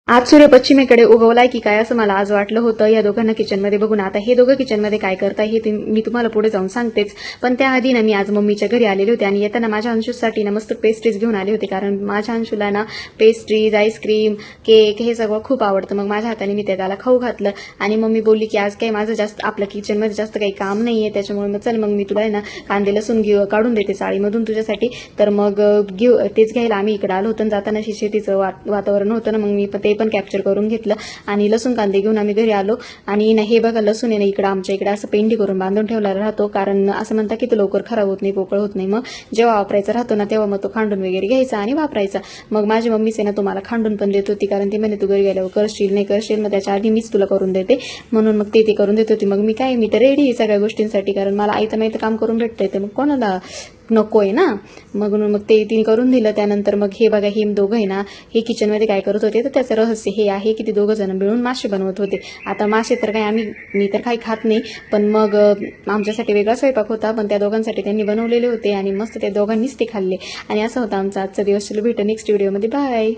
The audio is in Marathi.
आज सूर्य पश्चिमेकडे उगवलाय की काय असं मला आज वाटलं होतं या दोघांना किचनमध्ये बघून. आता हे दोघं किचनमध्ये काय करताय हे मी तुम्हाला पुढे जाऊन सांगतेच, पण त्याआधी ना मी आज मम्मीच्या घरी आलेले होते आणि येताना माझ्या अंशूसाठी ना मस्त पेस्ट्रीज घेऊन आले होते, कारण माझ्या अंशूला ना पेस्ट्रीज, आईस्क्रीम, केक हे सगळं खूप आवडतं. मग माझ्या हाताने मी त्याला खाऊ घातलं आणि मम्मी बोलली की आज काही माझं जास्त आपल्या किचनमध्ये जास्त काही काम नाहीये, त्याच्यामुळे मग चल मग मी तुला ना कांदे लसूण काढून देते चाळीमधून तुझ्यासाठी. तर मग तेच घ्यायला आम्ही इकडे आलो होतो. जाताना शेतीचं वातावरण होतं ना, मग मी ते पण कॅप्चर करून घेतलं आणि लसूण कांदे घेऊन आम्ही घरी आलो. आणि हे बघा लसूण आहे ना इकडं आमच्या इकडे असं पेंडी करून बांधून ठेवला राहतो, कारण असं म्हणतात की तो लवकर खराब होत नाही, पोकळ होत नाही. मग जेव्हा वापरायचा राहतो ना तेव्हा मग तो खांडून वगैरे घ्यायचा आणि वापरायचा. मग माझी मम्मीच आहे ना तुम्हाला खांडून पण देत होती, कारण ती म्हणे तू घरी गेल्यावर करशील नाही करशील, मग त्याच्या आधी मीच तुला करून देते म्हणून मग ते करून देत होती. मग मी तर रेडी आहे सगळ्या गोष्टींसाठी, कारण मला आईचं माहिती काम करून भेटतंय ते मग कोणाला नको आहे ना. मग ते तिने करून दिलं. त्यानंतर मग हे बघा हे दोघं आहे ना हे किचनमध्ये काय करत होते, तर त्याचं रहस्य हे आहे की ते दोघं जण मिळून मासे बनवत होते. आता मासे तर काय मी तर काही खात नाही, पण मग आमच्यासाठी वेगळा स्वयंपाक होता, पण त्या दोघांसाठी त्यांनी बनवलेले होते आणि मस्त त्या दोघांनीच ते खाल्ले. आणि असं होतं आमचा आजचा दिवस. चलो भेटू नेक्स्ट व्हिडिओमध्ये. बाय.